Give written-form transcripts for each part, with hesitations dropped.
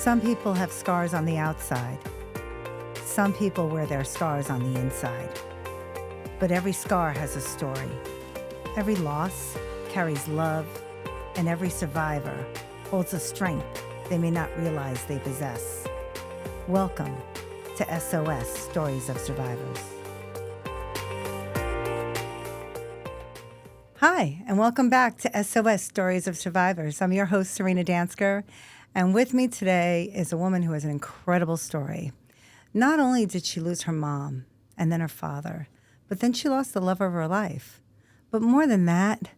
Some people have scars on the outside. Some people wear their scars on the inside. But every scar has a story. Every loss carries love, and every survivor holds a strength they may not realize they possess. Welcome to SOS Stories of Survivors. Hi, and welcome back to SOS Stories of Survivors. I'm your host, Serina, and with me today is a woman who has an incredible story. Not only did she lose her mom and then her father, but then she lost the love of her life. But more than that,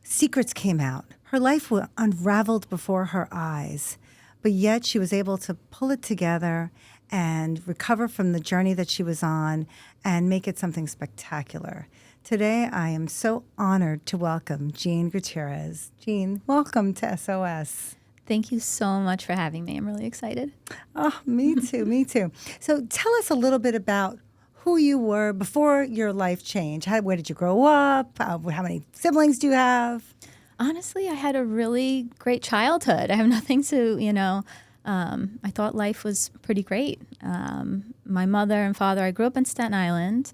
secrets came out. Her life was unraveled before her eyes, but yet she was able to pull it together and recover from the journey that she was on and make it something spectacular. Today, I am so honored to welcome Jean Gutierrez. Jean, welcome to SOS. Thank you so much for having me. I'm really excited. Oh, me too, me too. So tell us a little bit about who you were before your life changed. Where did you grow up? How many siblings do you have? Honestly, I had a really great childhood. I have nothing to, I thought life was pretty great. My mother and father, I grew up in Staten Island.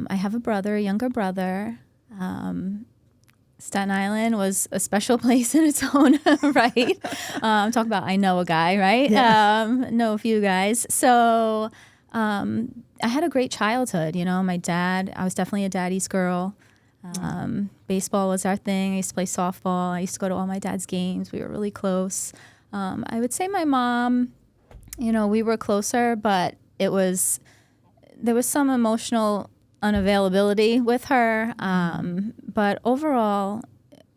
I have a brother, a younger brother. Staten Island was a special place in its own right. Talk about I know a guy, right? Yeah. Know a few guys. So I had a great childhood. My dad, I was definitely a daddy's girl. Baseball was our thing. I used to play softball. I used to go to all my dad's games. We were really close. I would say my mom, we were closer, but there was some emotional unavailability with her. But overall,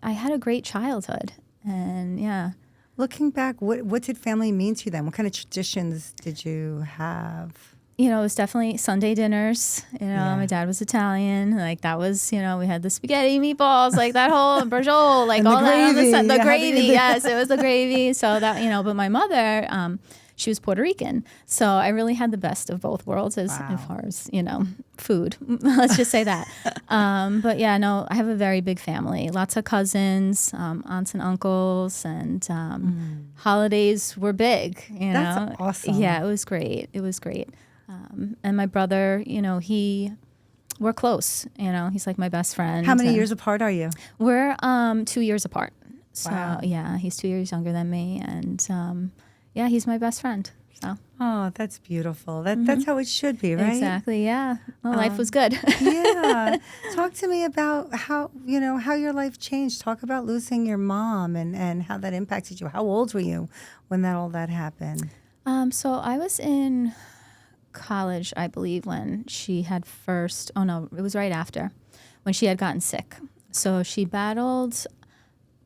I had a great childhood. And yeah. Looking back, what did family mean to you then? What kind of traditions did you have? It was definitely Sunday dinners. My dad was Italian. Like that was, we had the spaghetti, meatballs, like that whole brajol, like all that. The gravy. Yes, it was the gravy. So that, but my mother, she was Puerto Rican. So I really had the best of both worlds as far as, food. Let's just say that. But yeah, no, I have a very big family. Lots of cousins, aunts and uncles, and holidays were big. That's awesome. Yeah, it was great. It was great. And my brother, we're close. He's like my best friend. How many years apart are you? We're 2 years apart. So Wow. yeah, he's 2 years younger than me, and yeah, he's my best friend. So. Oh, that's beautiful. That's how it should be, right? Exactly. Yeah. Well, life was good. Yeah. Talk to me about how your life changed. Talk about losing your mom and how that impacted you. How old were you when all that happened? So I was in college, I believe, when she had first. Oh no, it was right after when she had gotten sick. So she battled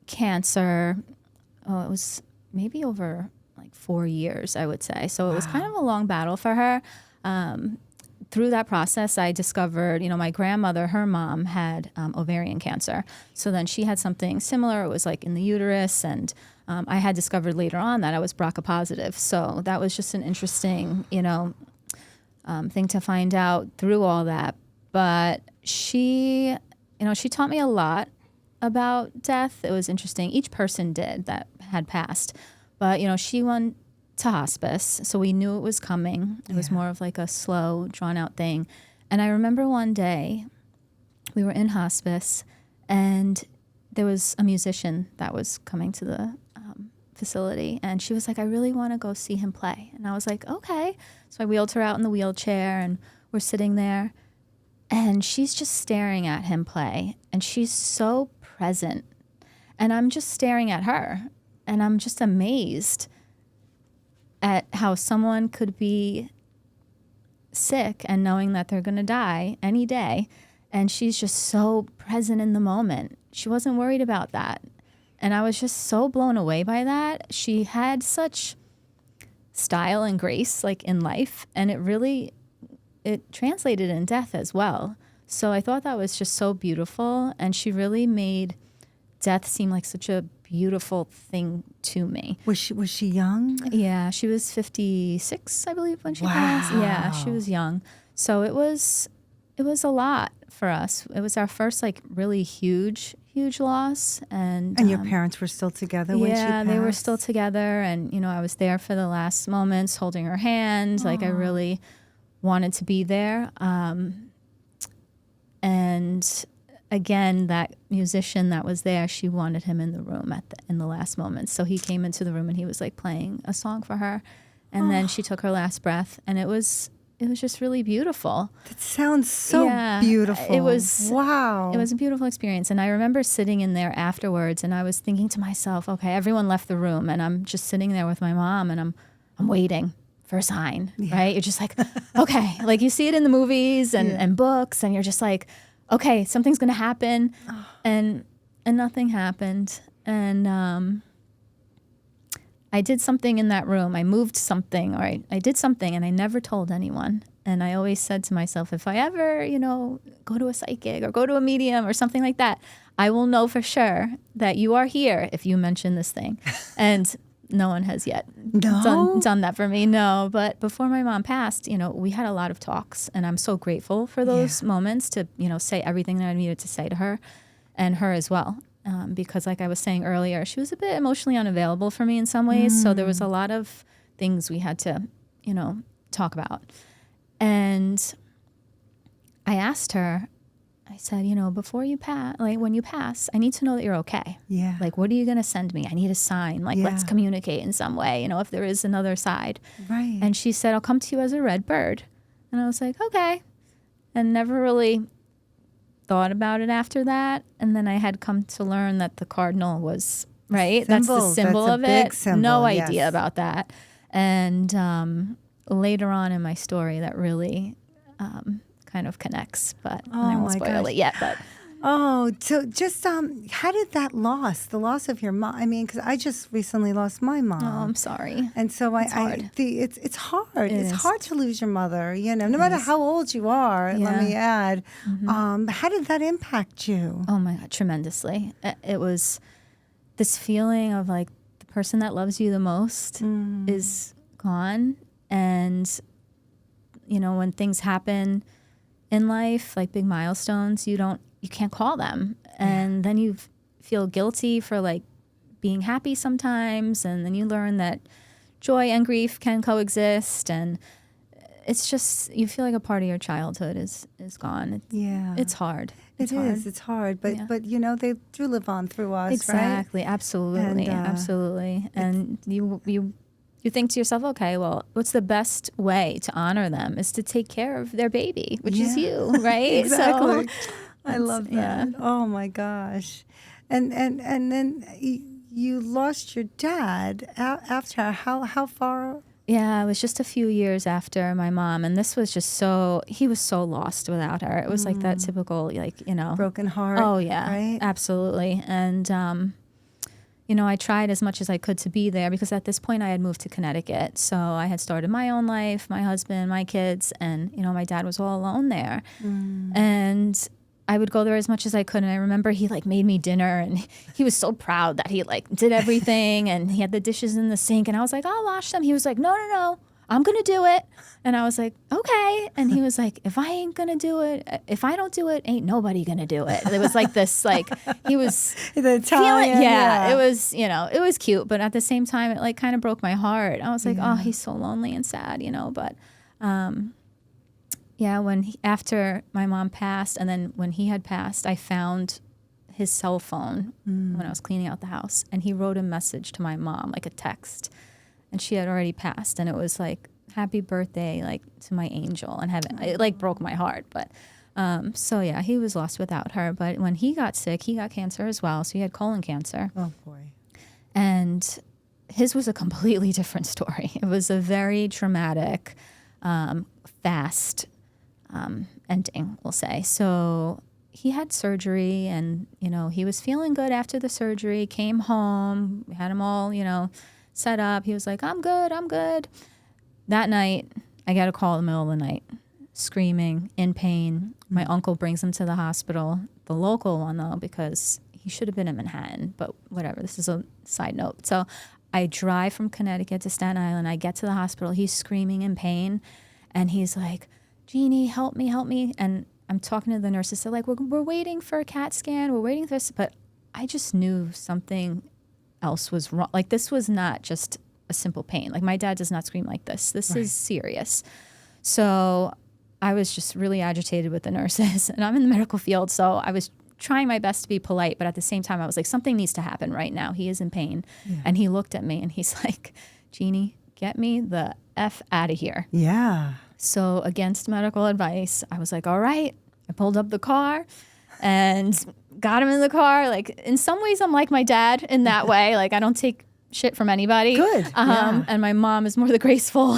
cancer. Oh, it was maybe over 4 years, I would say. So it was kind of a long battle for her. Through that process, I discovered, my grandmother, her mom had ovarian cancer. So then she had something similar. It was like in the uterus. And I had discovered later on that I was BRCA positive. So that was just an interesting, thing to find out through all that. But she taught me a lot about death. It was interesting. Each person did that had passed. But, she went to hospice, so we knew it was coming. It was more of like a slow, drawn-out thing. And I remember one day we were in hospice, and there was a musician that was coming to the facility, and she was like, I really want to go see him play. And I was like, okay. So I wheeled her out in the wheelchair, and we're sitting there, and she's just staring at him play, and she's so present. And I'm just staring at her. And I'm just amazed at how someone could be sick and knowing that they're going to die any day. And she's just so present in the moment. She wasn't worried about that. And I was just so blown away by that. She had such style and grace in life. And it translated in death as well. So I thought that was just so beautiful. And she really made death seem like such a beautiful thing to me. Was she young? Yeah, she was 56, I believe, when she passed. Yeah, she was young. So it was a lot for us. It was our first really huge huge loss. And your parents were still together when she passed? Yeah, they were still together. And, I was there for the last moments holding her hand. Like, I really wanted to be there. And again, that musician that was there, she wanted him in the room in the last moments. So he came into the room and he was like playing a song for her. And then she took her last breath, and it was just really beautiful. That sounds so beautiful. It was, wow. It was a beautiful experience. And I remember sitting in there afterwards, and I was thinking to myself, okay, everyone left the room, and I'm just sitting there with my mom, and I'm waiting for a sign, right? You're just like, okay, like you see it in the movies and books, and you're just like, okay, something's going to happen. And nothing happened. And I did something in that room. I moved something, or I did something, and I never told anyone. And I always said to myself, if I ever, go to a psychic or go to a medium or something like that, I will know for sure that you are here if you mention this thing. And no one has yet done that for me. No, but before my mom passed, we had a lot of talks, and I'm so grateful for those moments to, say everything that I needed to say to her, and her as well. Because like I was saying earlier, she was a bit emotionally unavailable for me in some ways. So there was a lot of things we had to, talk about. And I asked her, I said, before you pass, like when you pass, I need to know that you're okay. Yeah. Like, what are you going to send me? I need a sign. Like, let's communicate in some way, if there is another side. Right. And she said, I'll come to you as a red bird. And I was like, okay. And never really thought about it after that. And then I had come to learn that the cardinal was, right? That's the symbol of it. Symbol, no idea about that. And later on in my story, that really kind of connects, but I won't spoil it yet. But so just how did the loss of your mom? I mean, because I just recently lost my mom. Oh, I'm sorry. And so it's hard. It's hard. It's is. hard to lose your mother. No matter how old you are. Let me add. How did that impact you? Oh my God, tremendously. It was this feeling of like the person that loves you the most is gone, and when things happen in life, like big milestones, you can't call them. And then you feel guilty for like being happy sometimes. And then you learn that joy and grief can coexist. And it's just, you feel like a part of your childhood is gone. It's hard. It's hard. But they do live on through us, exactly. Right? Absolutely. Absolutely. And you think to yourself, okay, well, what's the best way to honor them is to take care of their baby, which is you, right? Exactly. So, I love that. Oh my gosh. And then you lost your dad after how far? Yeah, it was just a few years after my mom, and this was just he was so lost without her. It was like that typical, broken heart. Oh yeah, right? Absolutely. And I tried as much as I could to be there, because at this point I had moved to Connecticut. So I had started my own life, my husband, my kids, and, my dad was all alone there. And I would go there as much as I could. And I remember he made me dinner, and he was so proud that he did everything, and he had the dishes in the sink, and I was like, I'll wash them. He was like, no, I'm going to do it. And I was like, okay. And he was like, if I ain't going to do it, if I don't do it, ain't nobody going to do it. It was like this, he was the Italian, it was, it was cute. But at the same time, it kind of broke my heart. I was like, oh, he's so lonely and sad, but after my mom passed, and then when he had passed, I found his cell phone when I was cleaning out the house. And he wrote a message to my mom, like a text. And she had already passed, and it was like, happy birthday, to my angel, and heaven. It broke my heart. But he was lost without her. But when he got sick, he got cancer as well. So he had colon cancer. Oh boy. And his was a completely different story. It was a very traumatic, fast ending, we'll say. So he had surgery, and he was feeling good after the surgery, came home, we had him all set up. He was like, I'm good. That night, I got a call in the middle of the night, screaming, in pain. My uncle brings him to the hospital, the local one though, because he should have been in Manhattan, but whatever. This is a side note. So I drive from Connecticut to Staten Island. I get to the hospital. He's screaming in pain, and he's like, Jeannie, help me. And I'm talking to the nurses. They're like, we're waiting for a CAT scan. We're waiting for this. But I just knew something else was wrong. Like, this was not just a simple pain. Like, my dad does not scream like this. This is serious. So I was just really agitated with the nurses. And I'm in the medical field, so I was trying my best to be polite. But at the same time, I was like, something needs to happen right now. He is in pain. Yeah. And he looked at me and he's like, Jeannie, get me the F out of here. Yeah. So against medical advice, I was like, all right. I pulled up the car and got him in the car. Like, in some ways, I'm like my dad in that way. Like, I don't take shit from anybody. Good. And my mom is more the graceful,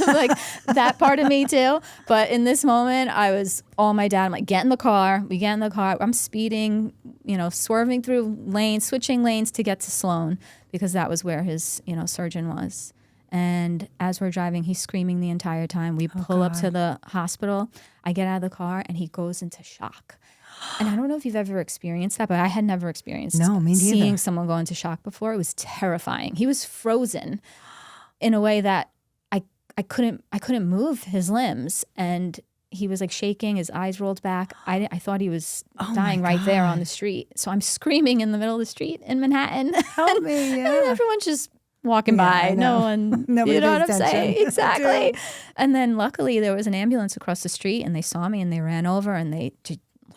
like that part of me too. But in this moment, I was all my dad. I'm like, get in the car. We get in the car. I'm speeding, swerving through lanes, switching lanes to get to Sloan because that was where his, surgeon was. And as we're driving, he's screaming the entire time. We pull up to the hospital. I get out of the car and he goes into shock. And I don't know if you've ever experienced that, but I had never experienced seeing someone go into shock before. It was terrifying. He was frozen in a way that I couldn't move his limbs, and he was like shaking. His eyes rolled back. I thought he was dying right there on the street. So I'm screaming in the middle of the street in Manhattan. Help me! Yeah. And everyone's just walking by. No one, you know what I'm saying? Exactly. And then luckily there was an ambulance across the street, and they saw me and they ran over, and they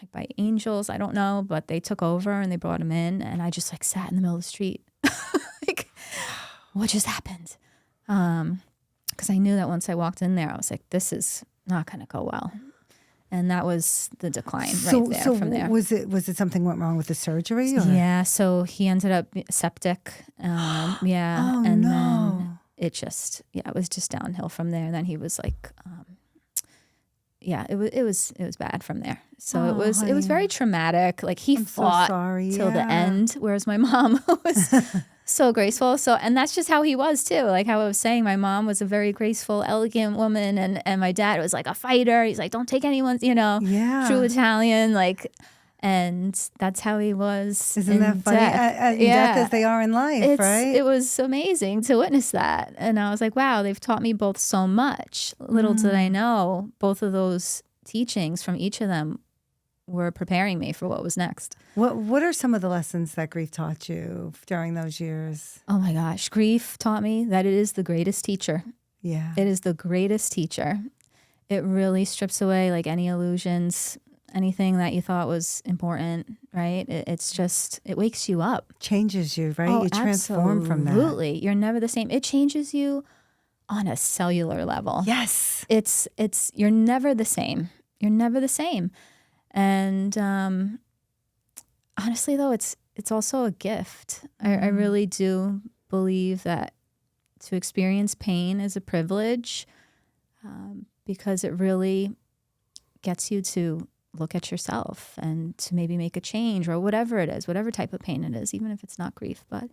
like by angels, I don't know, but they took over and they brought him in, and I just like sat in the middle of the street. Like, what just happened? Because I knew that once I walked in there, I was like, this is not going to go well. And that was the decline from there. Was it something went wrong with the surgery? Or? Yeah. So he ended up septic. Yeah. Then it was just downhill from there. And then he was like, it was bad from there. So it was very traumatic. Like, he fought till the end, whereas my mom was so graceful. So, and that's just how he was too. Like how I was saying, my mom was a very graceful, elegant woman, and my dad was like a fighter. He's like, don't take anyone's, true Italian, like. And that's how he was. Isn't that funny? In death as they are in life, right? It was amazing to witness that. And I was like, wow, they've taught me both so much. Little did I know, both of those teachings from each of them were preparing me for what was next. What are some of the lessons that grief taught you during those years? Oh my gosh, grief taught me that it is the greatest teacher. Yeah. It is the greatest teacher. It really strips away like any illusions, anything that you thought was important, right? It's just, it wakes you up. Changes you, right? You transform from that. Absolutely. You're never the same. It changes you on a cellular level. Yes. It's you're never the same. You're never the same. And honestly, though, it's also a gift. I really do believe that to experience pain is a privilege because it really gets you to look at yourself and to maybe make a change or whatever it is, whatever type of pain it is, even if it's not grief, but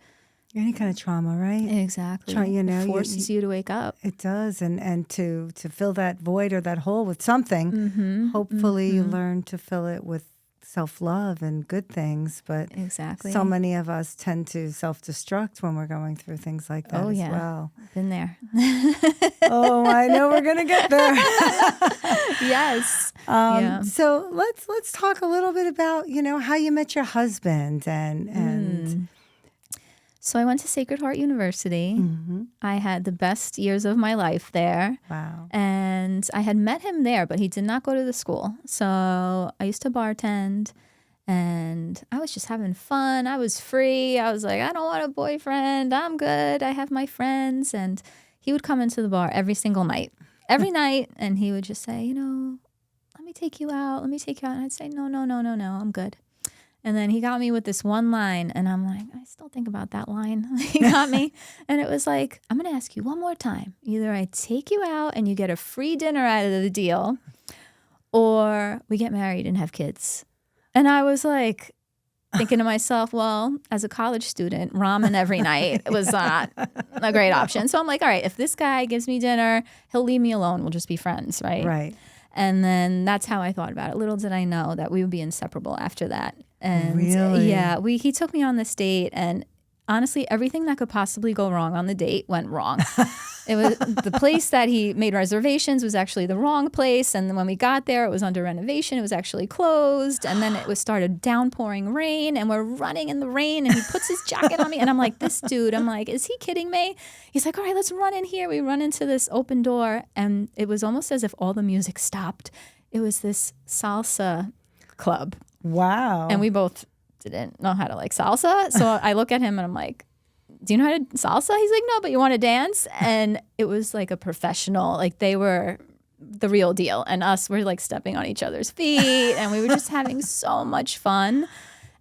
any kind of trauma, right? Exactly. It forces you to wake up. It does, and to fill that void or that hole with something. Hopefully, you learn to fill it with self-love and good things. But exactly, so many of us tend to self-destruct when we're going through things like that as well. Been there. Oh, I know we're gonna get there. Yes. So let's talk a little bit about how you met your husband and. So I went to Sacred Heart University. I had the best years of my life there. Wow. And I had met him there, but he did not go to the school. So I used to bartend, and I was just having fun. I was free. I was like, I don't want a boyfriend. I'm good. I have my friends. And he would come into the bar every single night. Every night. And he would just say, let me take you out. Let me take you out. And I'd say, no, I'm good. And then he got me with this one line, and I'm like, I still think about that line. He got me, and it was like, I'm going to ask you one more time. Either I take you out and you get a free dinner out of the deal, or we get married and have kids. And I was like thinking to myself, well, as a college student, ramen every night was not a great option. So I'm like, all right, if this guy gives me dinner, he'll leave me alone. We'll just be friends, right? Right. And then that's how I thought about it. Little did I know that we would be inseparable after that. And really? Yeah, he took me on this date, and honestly, everything that could possibly go wrong on the date went wrong. It was the place that he made reservations was actually the wrong place. And then when we got there, it was under renovation. It was actually closed. And then it was started downpouring rain and we're running in the rain and he puts his jacket on me. And I'm like, this dude, I'm like, is he kidding me? He's like, all right, let's run in here. We run into this open door and it was almost as if all the music stopped. It was this salsa club. Wow. And we both didn't know how to like salsa. So I look at him and I'm like, do you know how to salsa? He's like, no, but you want to dance? And it was like a professional, like they were the real deal. And us, we're like stepping on each other's feet and we were just having so much fun.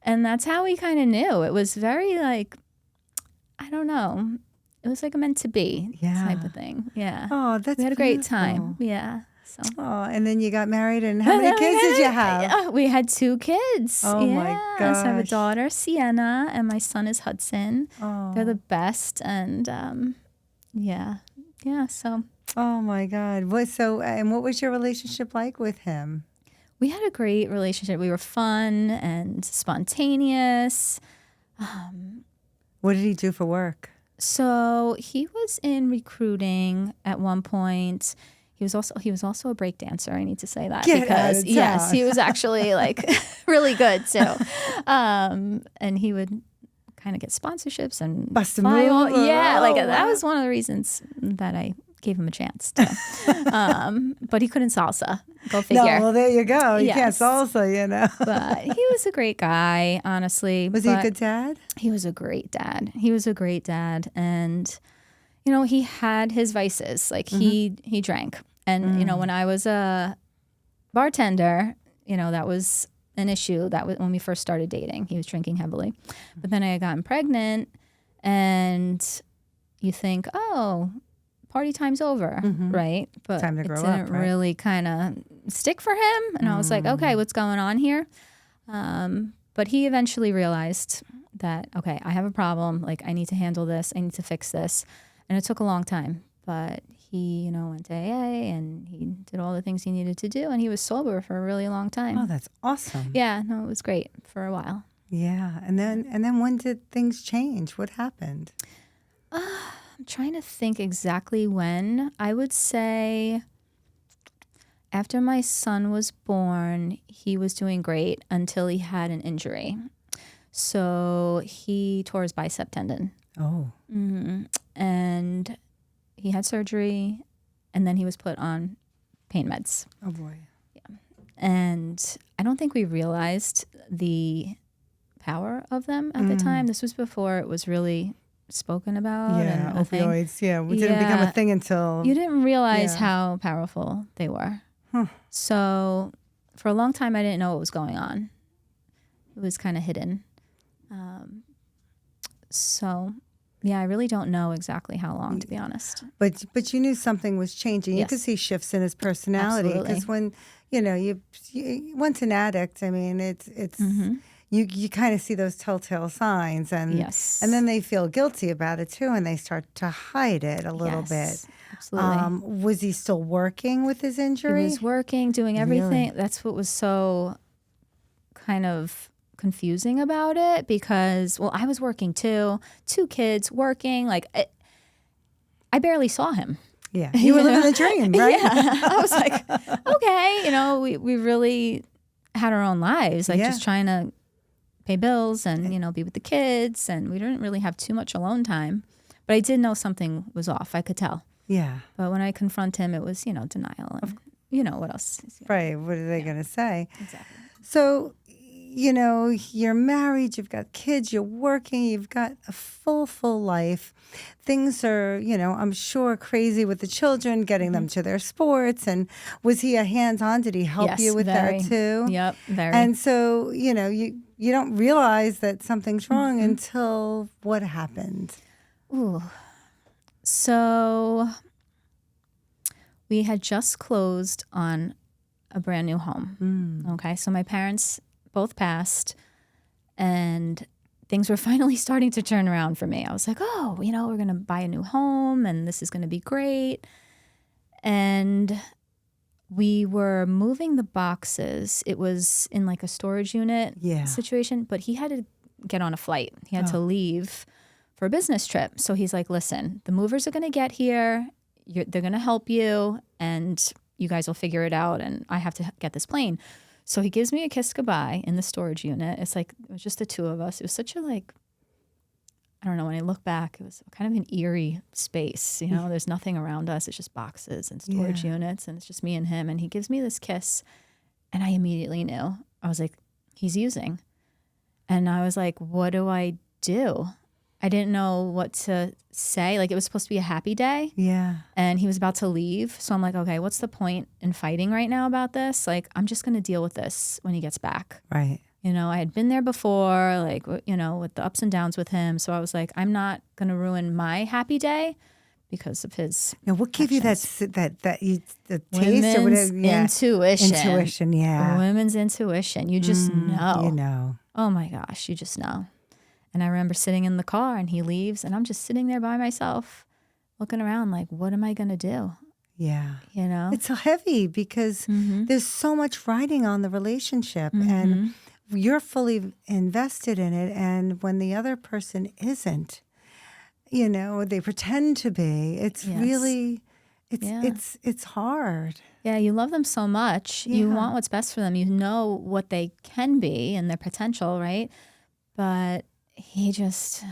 And that's how we kind of knew. It was very like, I don't know. It was like a meant to be type of thing. Yeah. Oh, that's We had a great time. Yeah. So. Oh, and then you got married, and how many kids did you have? Yeah, we had 2 kids. Oh my gosh. So I have a daughter, Sienna, and my son is Hudson. Oh. They're the best, and so. Oh my God. And what was your relationship like with him? We had a great relationship. We were fun and spontaneous. What did he do for work? So he was in recruiting at one point. He was also a break dancer. I need to say that because yes, he was actually like really good too. And he would kind of get sponsorships and bust a move. That was one of the reasons that I gave him a chance to. But he couldn't salsa. Go figure. No, well, there you go. You Yes. can't salsa, you know. But he was a great guy, honestly. Was he a good dad? He was a great dad. And you know, he had his vices. Like he drank. And you know, when I was a bartender, you know, that was an issue. That was when we first started dating. He was drinking heavily. But then I had gotten pregnant and you think, oh, party time's over, right? But Time to grow it didn't up, right? really kind of stick for him. And I was like, okay, what's going on here? But he eventually realized that, okay, I have a problem. Like, I need to handle this. I need to fix this. And it took a long time. But he, you know, went to AA and he did all the things he needed to do. And he was sober for a really long time. Oh, that's awesome. Yeah, no, it was great for a while. Yeah. And then when did things change? What happened? I'm trying to think exactly when. I would say after my son was born, he was doing great until he had an injury. So he tore his bicep tendon. Oh. And he had surgery, and then he was put on pain meds. Oh, boy. And I don't think we realized the power of them at the time. This was before it was really spoken about. Yeah, and a thing. opioids. Yeah, we didn't become a thing until... You didn't realize how powerful they were. Huh. So for a long time, I didn't know what was going on. It was kind of hidden. Yeah, I really don't know exactly how long, to be honest. But you knew something was changing. You Yes. could see shifts in his personality. Absolutely. Because when, you know, you once an addict, I mean, it's you kind of see those telltale signs. And Yes. and then they feel guilty about it, too, and they start to hide it a little Yes, bit. absolutely. Was he still working with his He injury? was working, doing everything. Really? That's what was so kind of confusing about it because, well, I was working too. 2 kids working. Like, I barely saw him. Yeah. You were living the dream, right? Yeah. I was like, okay, you know, we really had our own lives, like just trying to pay bills and, you know, be with the kids. And we didn't really have too much alone time. But I did know something was off. I could tell. Yeah. But when I confront him, it was, you know, denial. And, you know, what else? Right. What are they going to say? Exactly. So, you know, you're married, you've got kids, you're working, you've got a full life. Things are, you know, I'm sure crazy with the children, getting them to their sports. And was he a hands-on? Did he help you with very. that too? Yep, very. And so, you know, you don't realize that something's wrong until what happened? Ooh. So we had just closed on a brand new home. Okay, so my parents both passed and things were finally starting to turn around for me. I was like, oh, you know, we're going to buy a new home and this is going to be great. And we were moving the boxes. It was in like a storage unit situation, but he had to get on a flight. He had to leave for a business trip. So he's like, listen, the movers are going to get here. They're going to help you and you guys will figure it out. And I have to get this plane. So he gives me a kiss goodbye in the storage unit. It's like, it was just the two of us. It was such a I don't know, when I look back, it was kind of an eerie space. You know, there's nothing around us. It's just boxes and storage units and it's just me and him. And he gives me this kiss and I immediately knew. I was like, he's using. And I was like, what do I do? I didn't know what to say. Like, it was supposed to be a happy day. Yeah. And he was about to leave. So I'm like, okay, what's the point in fighting right now about this? Like, I'm just going to deal with this when he gets back. Right. You know, I had been there before, like, you know, with the ups and downs with him. So I was like, I'm not going to ruin my happy day because of his Now, what gave actions. you the taste Women's or whatever? Yeah. intuition. Intuition, yeah. Women's intuition. You just know. You know. Oh my gosh, you just know. And I remember sitting in the car and he leaves and I'm just sitting there by myself looking around like, what am I going to do? Yeah. You know? It's so heavy because there's so much riding on the relationship and you're fully invested in it. And when the other person isn't, you know, they pretend to be, it's really, it's hard. Yeah, you love them so much. You want what's best for them. You know what they can be and their potential, right? But he just,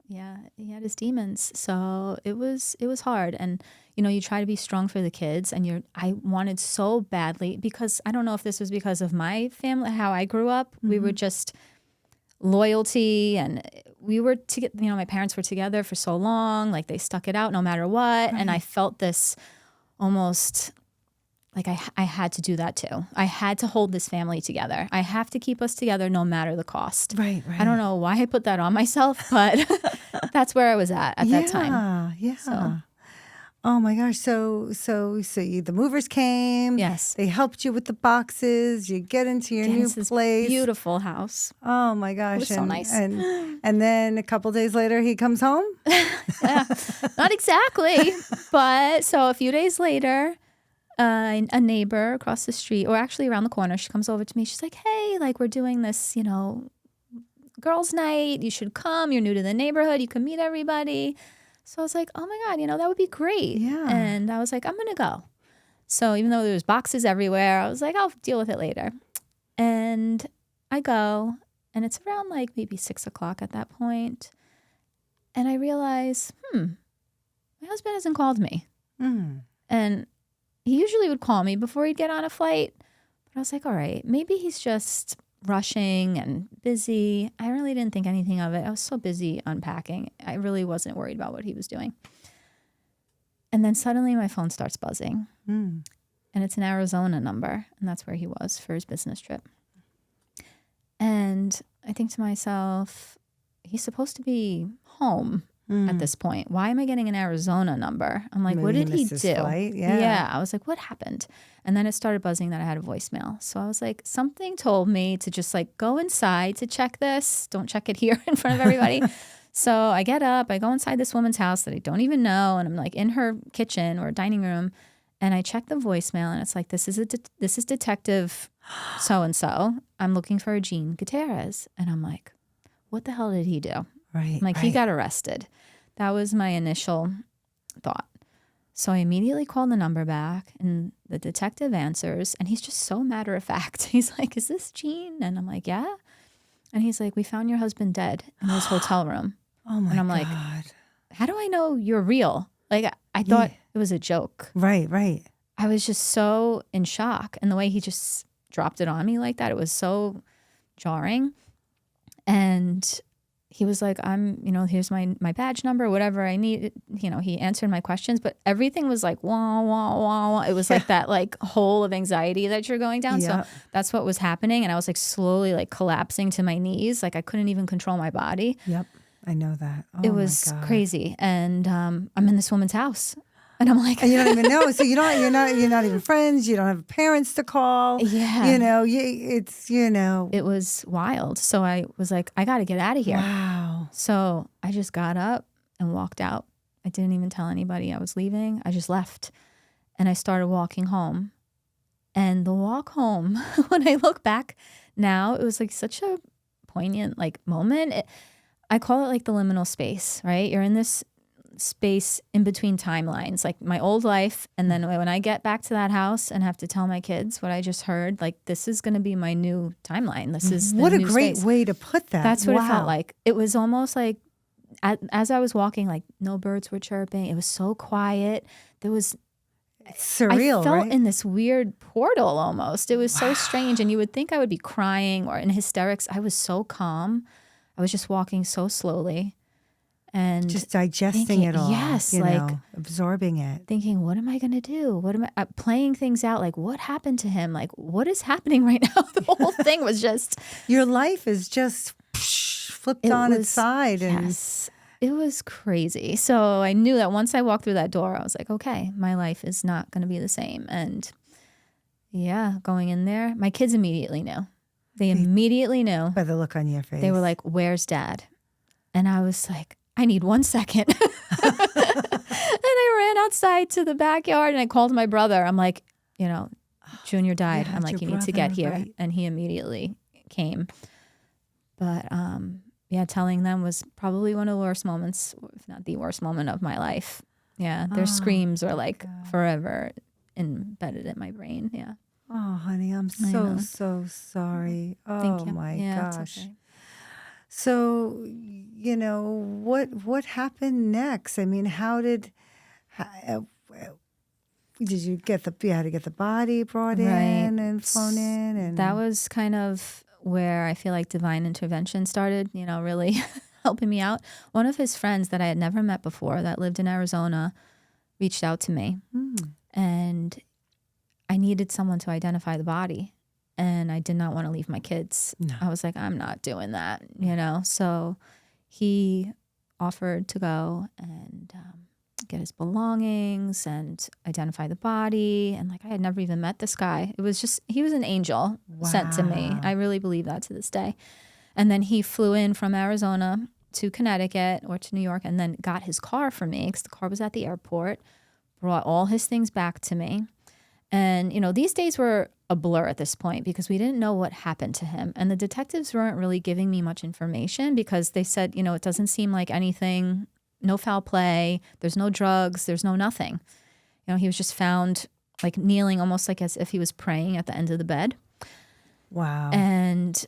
he had his demons. So it was hard. And, you know, you try to be strong for the kids and I wanted so badly because I don't know if this was because of my family, how I grew up. We were just loyalty and we were together, you know, my parents were together for so long, like they stuck it out no matter what. Right. And I felt this almost like I had to do that too. I had to hold this family together. I have to keep us together no matter the cost. Right. I don't know why I put that on myself, but that's where I was at that time. Yeah. So. Oh my gosh. So the movers came. Yes. They helped you with the boxes. You get into your new place. Beautiful house. Oh my gosh. It was so nice. And then a couple days later he comes home? Yeah. Not exactly. But so a few days later, a neighbor across the street, or actually around the corner, she comes over to me. She's like, hey, like we're doing this, you know, girls' night. You should come. You're new to the neighborhood. You can meet everybody. So I was like, oh my God, you know, that would be great. Yeah. And I was like, I'm going to go. So even though there was boxes everywhere, I was like, I'll deal with it later. And I go, and it's around like maybe 6 o'clock at that point. And I realize, my husband hasn't called me. And he usually would call me before he'd get on a flight. But I was like, all right, maybe he's just rushing and busy. I really didn't think anything of it. I was so busy unpacking. I really wasn't worried about what he was doing. And then suddenly my phone starts buzzing. And it's an Arizona number. And that's where he was for his business trip. And I think to myself, he's supposed to be home at this point. Why am I getting an Arizona number? I'm like, what did he do? Yeah. I was like, what happened? And then it started buzzing that I had a voicemail. So I was like, something told me to just like go inside to check this. Don't check it here in front of everybody. So I get up, I go inside this woman's house that I don't even know. And I'm like in her kitchen or dining room. And I check the voicemail and it's like, this is Detective so-and-so. I'm looking for a Jean Gutierrez. And I'm like, what the hell did he do? Right. I'm like, he got arrested. That was my initial thought. So I immediately called the number back and the detective answers and he's just so matter of fact. He's like, is this Jean? And I'm like, yeah. And he's like, we found your husband dead in his hotel room. Oh my God. And I'm like, how do I know you're real? Like, I thought it was a joke. Right. I was just so in shock. And the way he just dropped it on me like that, it was so jarring. And he was like, here's my badge number, whatever I need. You know, he answered my questions, but everything was like, wah, wah, wah, wah. It was like that like hole of anxiety that you're going down. Yep. So that's what was happening. And I was like slowly like collapsing to my knees. Like I couldn't even control my body. Yep. I know that. Oh, it was crazy. And I'm in this woman's house. And I'm like, and you don't even know. So you're not even friends. You don't have parents to call. Yeah. You know, it was wild. So I was like, I got to get out of here. Wow. So I just got up and walked out. I didn't even tell anybody I was leaving. I just left and I started walking home. And the walk home, when I look back now, it was like such a poignant like moment. I call it like the liminal space, right? You're in this space in between timelines, like my old life. And then when I get back to that house and have to tell my kids what I just heard, like this is going to be my new timeline. This is the what a new great space. way to put that. That's what Wow. it felt like. It was almost like as I was walking, like no birds were chirping. It was so quiet. There was Surreal, I felt right? in this weird portal almost. It was so strange. And you would think I would be crying or in hysterics. I was so calm. I was just walking so slowly and Just digesting thinking, it all. yes, you like know, absorbing it. thinking, what am I going to do? What am I playing things out? Like, what happened to him? Like, what is happening right now? The whole thing was just, Your life is just flipped on its side. And yes, it was crazy. So I knew that once I walked through that door, I was like, okay, my life is not going to be the same. And yeah, going in there, my kids immediately knew. They immediately knew. by the look on your face. They were like, where's dad? And I was like, I need 1 second. And I ran outside to the backyard and I called my brother. I'm like, you know, Junior died. Yeah, I'm like, your you need to brother, get here. right. And he immediately came. But yeah, telling them was probably one of the worst moments, if not the worst moment of my life. Yeah, their screams are like forever embedded in my brain. Yeah. Oh, honey, I'm know. so sorry. Thank Oh you. my Yeah, it's gosh. okay. So, you know, what happened next? I mean, did you had to get the body brought Right. in and flown in? And That was kind of where I feel like divine intervention started, you know, really helping me out. One of his friends that I had never met before that lived in Arizona reached out to me and I needed someone to identify the body and I did not want to leave my kids. No. I was like, I'm not doing that, you know? So he offered to go and get his belongings and identify the body. And like, I had never even met this guy. It was just, he was an angel sent to me. Wow. I really believe that to this day. And then he flew in from Arizona to Connecticut or to New York and then got his car for me because the car was at the airport, brought all his things back to me. And, you know, these days were a blur at this point because we didn't know what happened to him. And the detectives weren't really giving me much information because they said, you know, it doesn't seem like anything, no foul play, there's no drugs, there's no nothing. You know, he was just found like kneeling almost like as if he was praying at the end of the bed. Wow. And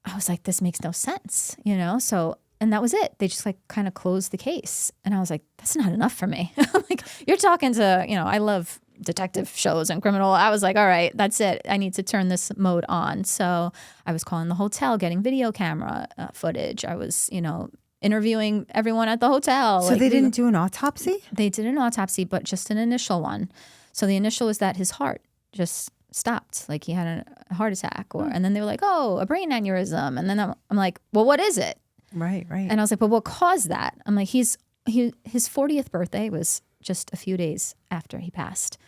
I was like, this makes no sense, you know? So, and that was it. They just like kind of closed the case. And I was like, that's not enough for me. I'm like, you're talking to, you know, I love detective shows and criminal. I was like, all right, that's it. I need to turn this mode on. So I was calling the hotel, getting video camera footage. I was, you know, interviewing everyone at the hotel. So like, they didn't do an autopsy? They did an autopsy, but just an initial one. So the initial was that his heart just stopped, like he had a heart attack, and then they were like, oh, a brain aneurysm. And then I'm like, well, what is it? Right. And I was like, but what caused that? I'm like, his 40th birthday was just a few days after he passed.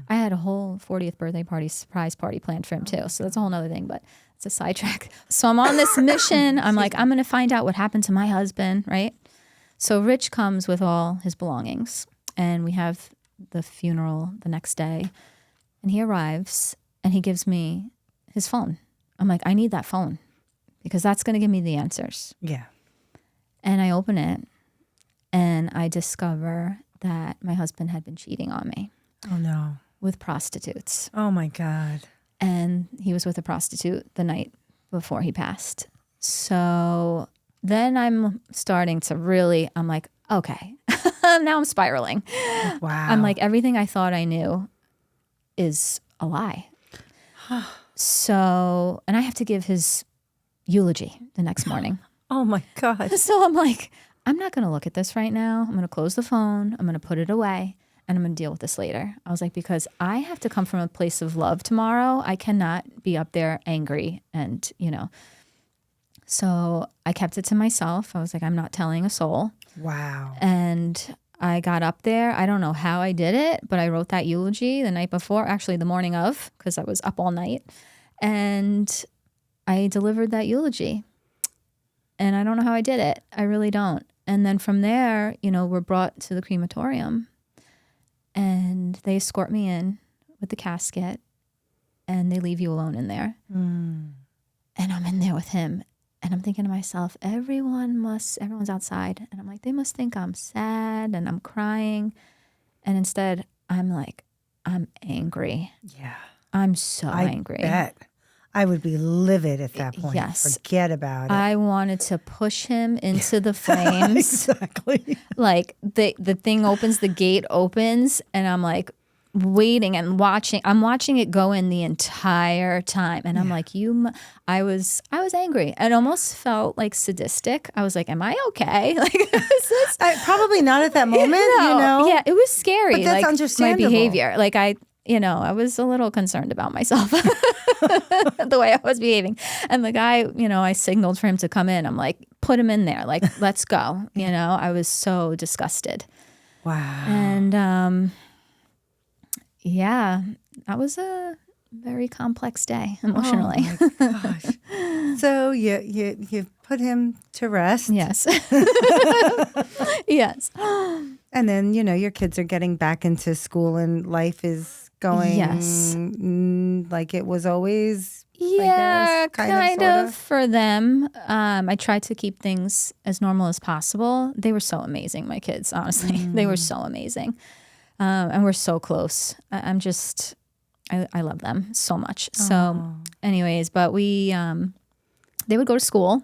I had a whole 40th birthday party, surprise party planned for him too. So that's a whole nother thing, but it's a sidetrack. So I'm on this mission. I'm like, I'm going to find out what happened to my husband, right? So Rich comes with all his belongings and we have the funeral the next day and he arrives and he gives me his phone. I'm like, I need that phone because that's going to give me the answers. Yeah. And I open it and I discover that my husband had been cheating on me Oh, no. with prostitutes. Oh, my God. And he was with a prostitute the night before he passed. So then I'm starting to really, I'm like, okay, now I'm spiraling. Wow. I'm like, everything I thought I knew is a lie. So, and I have to give his eulogy the next morning. Oh, my God. So I'm like, I'm not going to look at this right now. I'm going to close the phone. I'm going to put it away and I'm going to deal with this later. I was like, because I have to come from a place of love tomorrow. I cannot be up there angry and, you know. So I kept it to myself. I was like, I'm not telling a soul. Wow. And I got up there. I don't know how I did it, but I wrote that eulogy the night before, actually the morning of, because I was up all night. And I delivered that eulogy. And I don't know how I did it. I really don't. And then from there, you know, we're brought to the crematorium and they escort me in with the casket and they leave you alone in there. And I'm in there with him And I'm thinking to myself, everyone's outside. And I'm like, they must think I'm sad and I'm crying. And instead, I'm like, I'm angry. Yeah. I'm so angry. I bet. I would be livid at that point. Yes. Forget about it. I wanted to push him into the flames. Exactly. Like the thing opens, the gate opens, and I'm like waiting and watching. I'm watching it go in the entire time. And I'm like, I was angry. It almost felt like sadistic. I was like, am I okay? Like, is this? Probably not at that moment, you know? Yeah, it was scary. But that's like, understandable. My behavior. Like I was a little concerned about myself, the way I was behaving. And the guy, I signaled for him to come in. I'm like, put him in there. Like, let's go. I was so disgusted. Wow. And yeah, that was a very complex day emotionally. Oh my gosh. So you put him to rest. Yes. Yes. And then, your kids are getting back into school and life is going like it was always. Yeah, I guess, kind of for them. I tried to keep things as normal as possible. They were so amazing, my kids, honestly. They were so amazing. And we're so close. I love them so much. So anyways, but they would go to school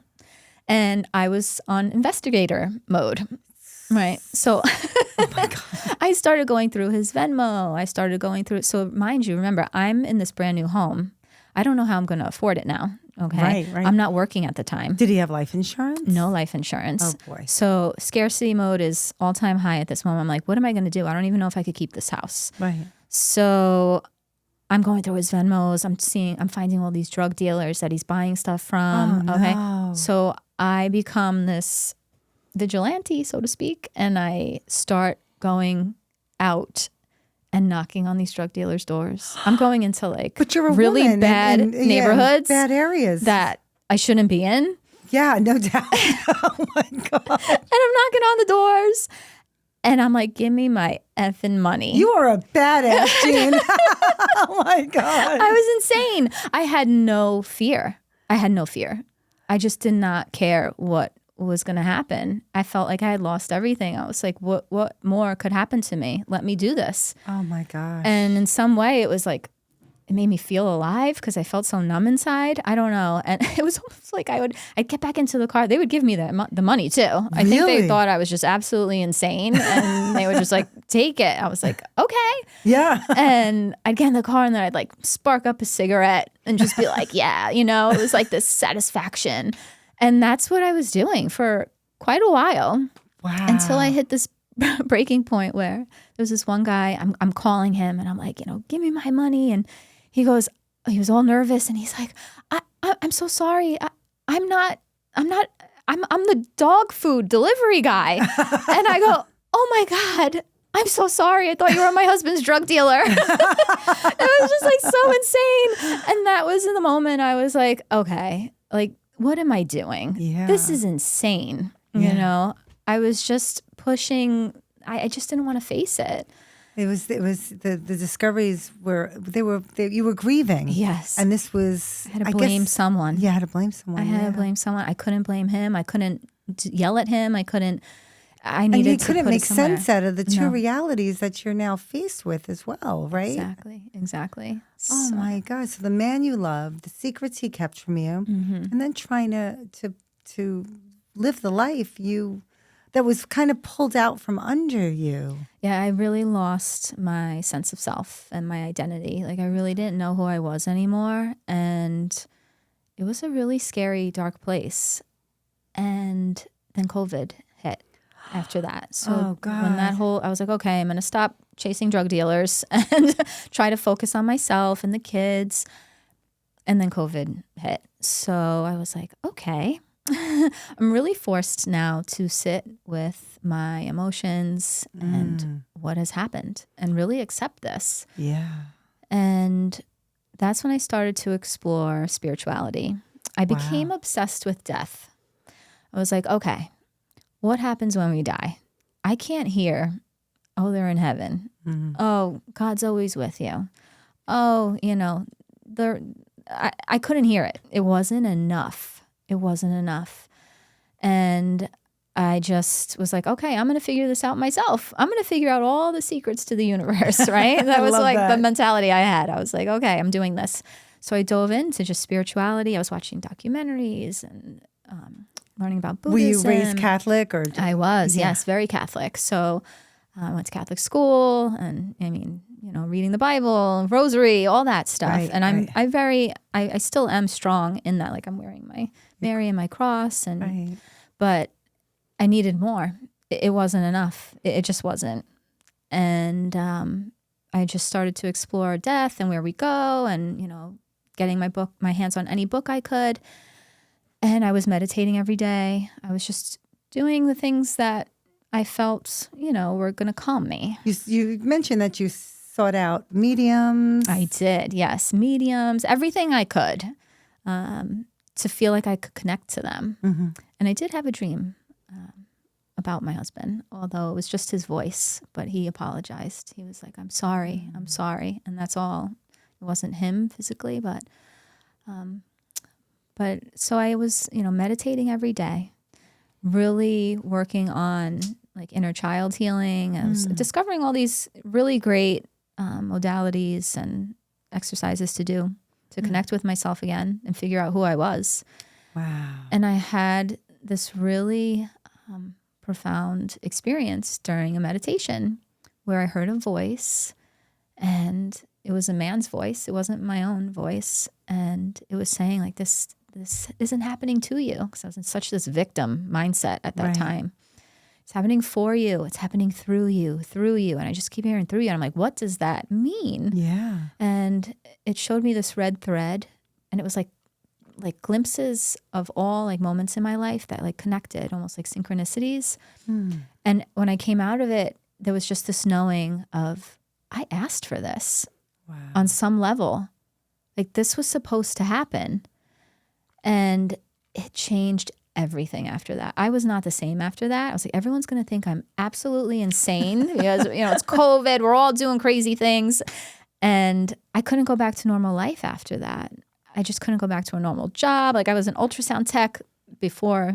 and I was on investigator mode. Right. So I started going through his Venmo. I started going through it. So mind you, remember, I'm in this brand new home. I don't know how I'm going to afford it now. Okay. Right. I'm not working at the time. Did he have life insurance? No life insurance. Oh, boy. So scarcity mode is all-time high at this moment. I'm like, what am I going to do? I don't even know if I could keep this house. Right. So I'm going through his Venmos. I'm finding all these drug dealers that he's buying stuff from. Oh, okay. no. So I become this vigilante, so to speak, and I start going out and knocking on these drug dealers' doors. I'm going into but you're a really woman bad neighborhoods, bad areas that I shouldn't be in. Yeah, no doubt. Oh my God. And I'm knocking on the doors and I'm like, give me my effing money. You are a badass, Jean. Oh my God. I was insane. I had no fear. I just did not care what was going to happen. I felt like I had lost everything. I was like, what more could happen to me? Let me do this. Oh my gosh. And in some way it was like, it made me feel alive because I felt so numb inside. I don't know. And it was almost like I'd get back into the car. They would give me the money too. I think they thought I was just absolutely insane and they would just like, take it. I was like, okay. Yeah. And I'd get in the car and then I'd like spark up a cigarette and just be like, yeah, it was like this satisfaction. And that's what I was doing for quite a while. Wow. Until I hit this breaking point where there was this one guy, I'm calling him and I'm like, give me my money. And he was all nervous and he's like, I'm so sorry. I'm the dog food delivery guy. And I go, oh my God, I'm so sorry. I thought you were my husband's drug dealer. It was just like so insane. And that was in the moment I was like, okay, like, what am I doing? Yeah. This is insane. I was just pushing. I just didn't want to face it. It was the discoveries you were grieving. Yes. And this was, I had to blame someone. Yeah, I had to blame someone. I had to blame someone. I couldn't blame him. I couldn't yell at him. I needed and you to couldn't put make it somewhere. sense out of the two realities that you're now faced with as well, right? Exactly. Oh my God. So the man you loved, the secrets he kept from you, and then trying to live the life that was kind of pulled out from under you. Yeah, I really lost my sense of self and my identity. Like I really didn't know who I was anymore. And it was a really scary, dark place. And then COVID hit after that. So when I was like, okay, I'm going to stop chasing drug dealers and try to focus on myself and the kids. And then COVID hit. So I was like, okay, I'm really forced now to sit with my emotions and what has happened and really accept this. Yeah. And that's when I started to explore spirituality. I became obsessed with death. I was like, okay, what happens when we die? I can't hear, oh, they're in heaven. Mm-hmm. Oh, God's always with you. Oh, I couldn't hear it. It wasn't enough. It wasn't enough. And I just was like, okay, I'm going to figure this out myself. I'm going to figure out all the secrets to the universe, right? That was like the mentality I had. I was like, okay, I'm doing this. So I dove into just spirituality. I was watching documentaries and learning about Buddhism. Were you raised Catholic? Or I was, yes, very Catholic. So I went to Catholic school and reading the Bible, rosary, all that stuff. Right, and I still am strong in that. Like I'm wearing my Mary and my cross but I needed more. It wasn't enough. It just wasn't. And I just started to explore death and where we go and, getting my hands on any book I could. And I was meditating every day. I was just doing the things that I felt, were going to calm me. You mentioned that you sought out mediums. I did, yes. Mediums, everything I could to feel like I could connect to them. Mm-hmm. And I did have a dream about my husband, although it was just his voice, but he apologized. He was like, I'm sorry. And that's all. It wasn't him physically, but so I was, meditating every day, really working on like inner child healing. I was discovering all these really great modalities and exercises to do to connect with myself again and figure out who I was. Wow. And I had this really profound experience during a meditation where I heard a voice, and it was a man's voice. It wasn't my own voice. And it was saying like, this isn't happening to you. Because I was in such this victim mindset at that time. It's happening for you. It's happening through you. And I just keep hearing through you. And I'm like, what does that mean? Yeah. And it showed me this red thread. And it was like glimpses of all like moments in my life that like connected, almost like synchronicities. And when I came out of it, there was just this knowing of, I asked for this on some level. Like this was supposed to happen. And it changed everything after that. I was not the same after that. I was like, everyone's going to think I'm absolutely insane because, it's COVID. We're all doing crazy things. And I couldn't go back to normal life after that. I just couldn't go back to a normal job. Like I was an ultrasound tech before,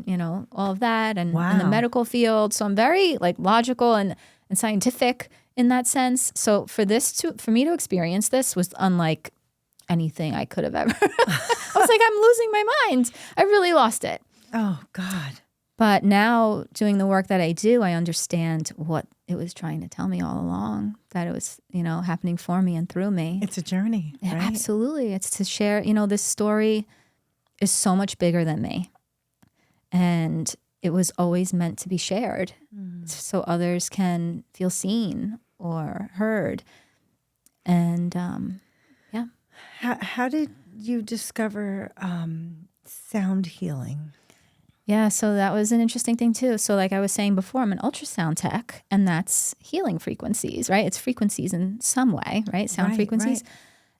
all of that and in the medical field. So I'm very like logical and scientific in that sense. So for me to experience this was unlike anything I could have ever. I was like, I'm losing my mind. I really lost it. Oh, God. But now doing the work that I do, I understand what it was trying to tell me all along, that it was, happening for me and through me. It's a journey. Yeah, right? absolutely. It's to share, this story is so much bigger than me. And it was always meant to be shared so others can feel seen or heard. And How did you discover sound healing? Yeah, so that was an interesting thing too. So like I was saying before, I'm an ultrasound tech, and that's healing frequencies, right? It's frequencies in some way, right? Sound frequencies. Right.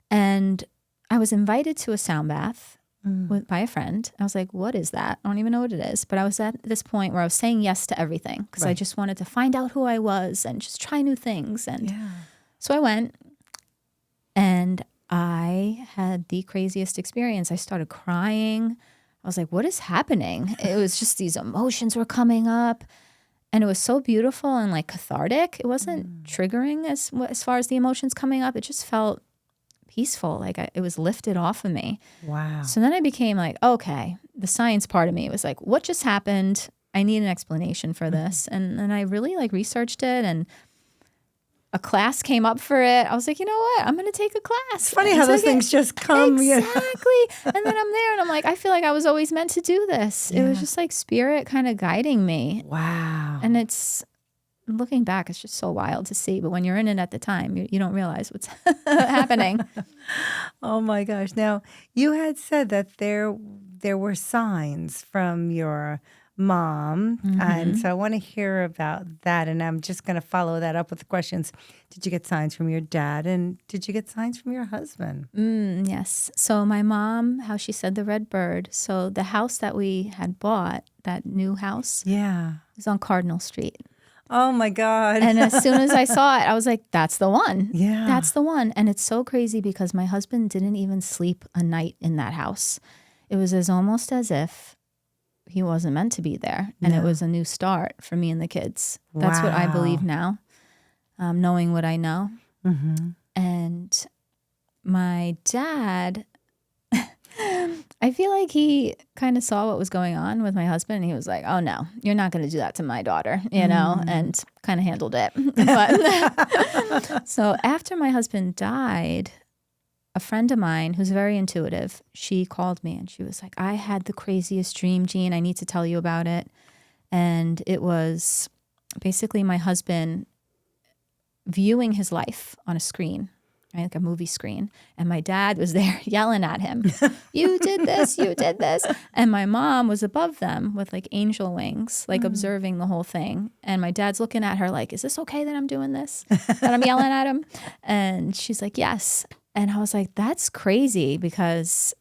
And I was invited to a sound bath by a friend. I was like, what is that? I don't even know what it is. But I was at this point where I was saying yes to everything because I just wanted to find out who I was and just try new things. And so I went, and I had the craziest experience. I started crying. I was like, what is happening? It was just these emotions were coming up, and it was so beautiful and like cathartic. It wasn't triggering as far as the emotions coming up. It just felt peaceful. Like it was lifted off of me. Wow. So then I became like, okay, the science part of me was like, what just happened? I need an explanation for this. And then I really like researched it, and a class came up for it. I was like, you know what? I'm going to take a class. It's funny how those things just come. Exactly. And then I'm there and I'm like, I feel like I was always meant to do this. Yeah. It was just like spirit kind of guiding me. Wow. And it's, looking back, it's just so wild to see. But when you're in it at the time, you don't realize what's happening. Oh my gosh. Now, you had said that there were signs from your mom. And so I want to hear about that. And I'm just going to follow that up with the questions. Did you get signs from your dad? And did you get signs from your husband? Yes. So my mom, how she said the red bird. So the house that we had bought, that new house, was on Cardinal Street. Oh my God. And as soon as I saw it, I was like, that's the one. Yeah. That's the one. And it's so crazy because my husband didn't even sleep a night in that house. It was almost as if he wasn't meant to be there. And it was a new start for me and the kids. That's what I believe now, knowing what I know. Mm-hmm. And my dad, I feel like he kind of saw what was going on with my husband. And he was like, oh, no, you're not going to do that to my daughter, you know, and kind of handled it. But so after my husband died, a friend of mine who's very intuitive, she called me and she was like, I had the craziest dream, Jean. I need to tell you about it. And it was basically my husband viewing his life on a screen, right, like a movie screen. And my dad was there yelling at him, you did this, you did this. And my mom was above them with like angel wings, like observing the whole thing. And my dad's looking at her like, is this okay that I'm doing this? That I'm yelling at him? And she's like, yes. And I was like, that's crazy, because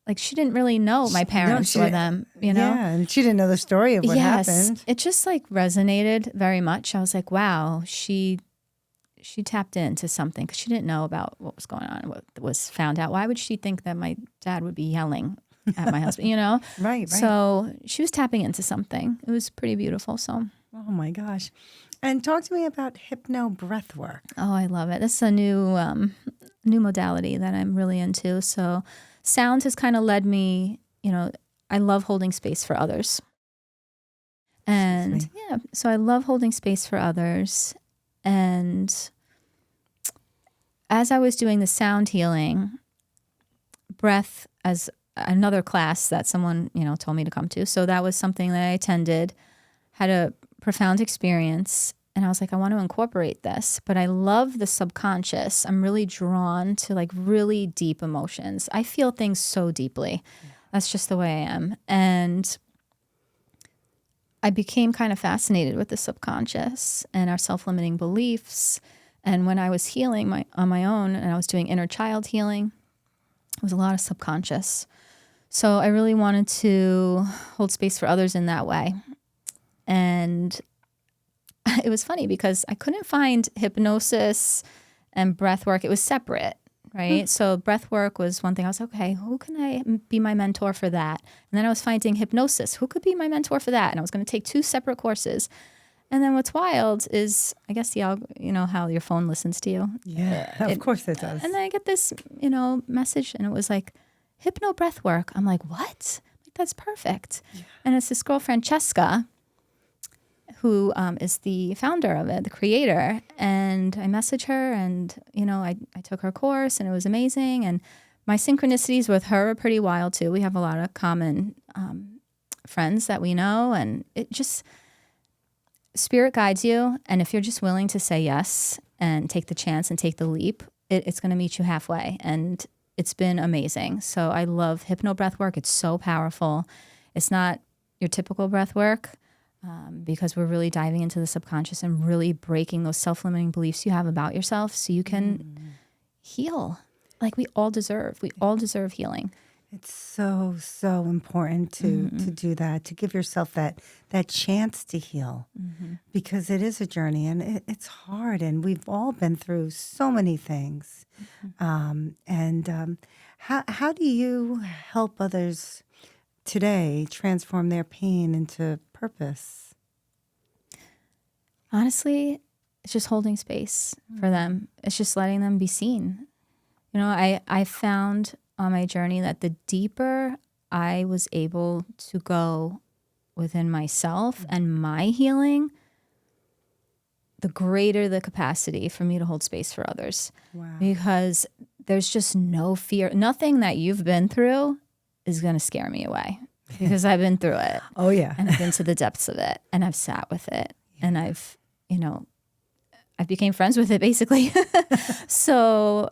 like she didn't really know my parents or them, you know? Yeah, and she didn't know the story of what happened. It just like resonated very much. I was like, wow, she tapped into something, because she didn't know about what was going on, what was found out. Why would she think that my dad would be yelling at my husband, you know? Right. So she was tapping into something. It was pretty beautiful. So. Oh my gosh. And talk to me about hypno breathwork. Oh, I love it. This is a new modality that I'm really into. So sound has kind of led me, you know, I love holding space for others. And yeah, so I love holding space for others. And as I was doing the sound healing, breath as another class that someone, you know, told me to come to. So that was something that I attended, had a profound experience. And I was like, I want to incorporate this, but I love the subconscious. I'm really drawn to like really deep emotions. I feel things so deeply. That's just the way I am. And I became kind of fascinated with the subconscious and our self-limiting beliefs. And when I was healing on my own, and I was doing inner child healing, it was a lot of subconscious. So I really wanted to hold space for others in that way. And it was funny because I couldn't find hypnosis and breath work. It was separate, right? So breath work was one thing. I was like, okay, who can I be my mentor for that? And then I was finding hypnosis. Who could be my mentor for that? And I was going to take 2 separate courses. And then what's wild is, I guess you know how your phone listens to you. Yeah, of course it does. And then I get this, you know, message, and it was like, hypno breath work. I'm like, what? Like, that's perfect. Yeah. And it's this girl, Francesca, who is the founder of it, the creator. And I messaged her, and, you know, I took her course, and it was amazing. And my synchronicities with her are pretty wild too. We have a lot of common friends that we know, and it just, spirit guides you. And if you're just willing to say yes and take the chance and take the leap, it's going to meet you halfway. And it's been amazing. So I love hypno breath work. It's so powerful. It's not your typical breath work. Because we're really diving into the subconscious and really breaking those self-limiting beliefs you have about yourself, so you can heal like we all deserve. We all deserve healing. It's so important to do that, to give yourself that chance to heal, because it is a journey, and it's hard, and we've all been through so many things. How do you help others today transform their pain into purpose? Honestly, it's just holding space for them. It's just letting them be seen. You know, I found on my journey that the deeper I was able to go within myself and my healing, the greater the capacity for me to hold space for others. Wow. Because there's just no fear. Nothing that you've been through is going to scare me away, because I've been through it. Oh, yeah. And I've been to the depths of it, and I've sat with it, and I've, you know, I became friends with it basically. So,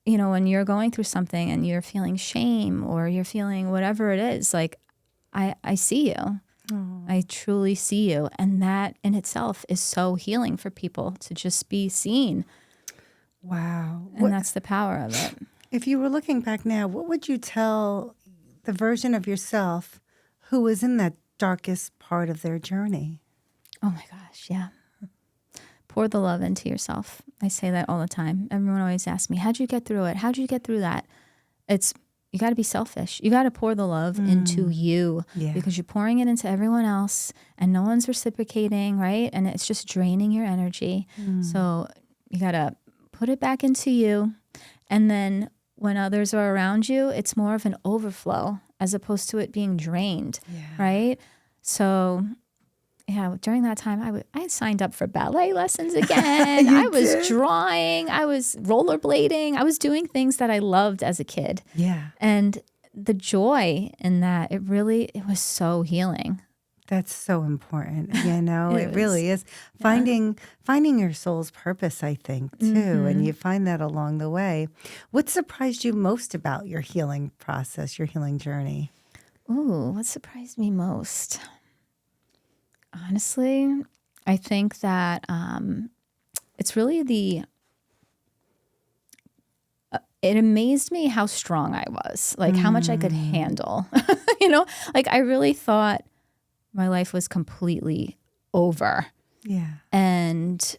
you know, when you're going through something and you're feeling shame or you're feeling whatever it is, like I see you. Oh. I truly see you. And that in itself is so healing for people, to just be seen. Wow. And that's the power of it. If you were looking back now, what would you tell the version of yourself who was in that darkest part of their journey? Oh my gosh, yeah. Pour the love into yourself. I say that all the time. Everyone always asks me, how'd you get through it? How'd you get through that? It's you got to be selfish. You got to pour the love into you because you're pouring it into everyone else and no one's reciprocating, right? And it's just draining your energy. So you got to put it back into you. And then when others are around you, it's more of an overflow as opposed to it being drained, right? So yeah, during that time, I signed up for ballet lessons again. I was drawing. I was rollerblading. I was doing things that I loved as a kid. Yeah. And the joy in that, it was so healing. That's so important. It really is. Finding your soul's purpose, I think, too. And you find that along the way. What surprised you most about your healing process, your healing journey? Ooh, what surprised me most? Honestly, I think that it's really it amazed me how strong I was, like how much I could handle. Like I really thought my life was completely over. Yeah. And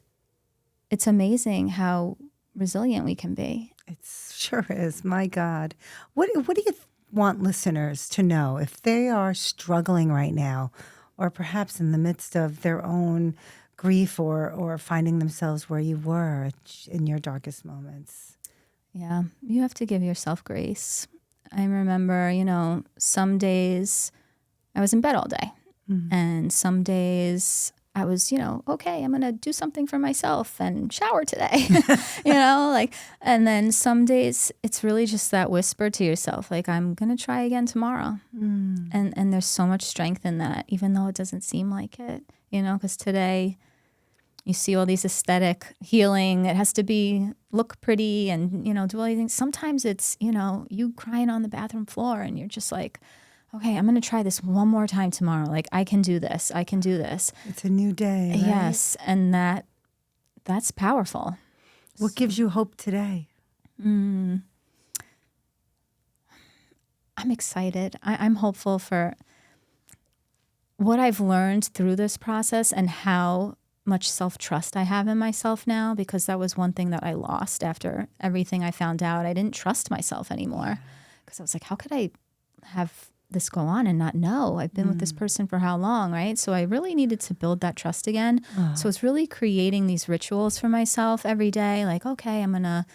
it's amazing how resilient we can be. It sure is. My God. What do you want listeners to know if they are struggling right now, or perhaps in the midst of their own grief or finding themselves where you were in your darkest moments? Yeah, you have to give yourself grace. I remember, some days I was in bed all day. And some days I was, okay, I'm going to do something for myself and shower today, and then some days it's really just that whisper to yourself, like, I'm going to try again tomorrow. And there's so much strength in that, even though it doesn't seem like it, because today you see all these aesthetic healing. It has to look pretty and, do all these things. Sometimes it's, you crying on the bathroom floor and you're just like, okay, I'm going to try this one more time tomorrow. Like, I can do this. I can do this. It's a new day, right? Yes. And that's powerful. What gives you hope today? I'm excited. I'm hopeful for what I've learned through this process and how much self-trust I have in myself now, because that was one thing that I lost after everything I found out. I didn't trust myself anymore because I was like, how could I have this go on and not know? I've been with this person for how long, right? So I really needed to build that trust again. So it's really creating these rituals for myself every day. Like, okay, I'm going to,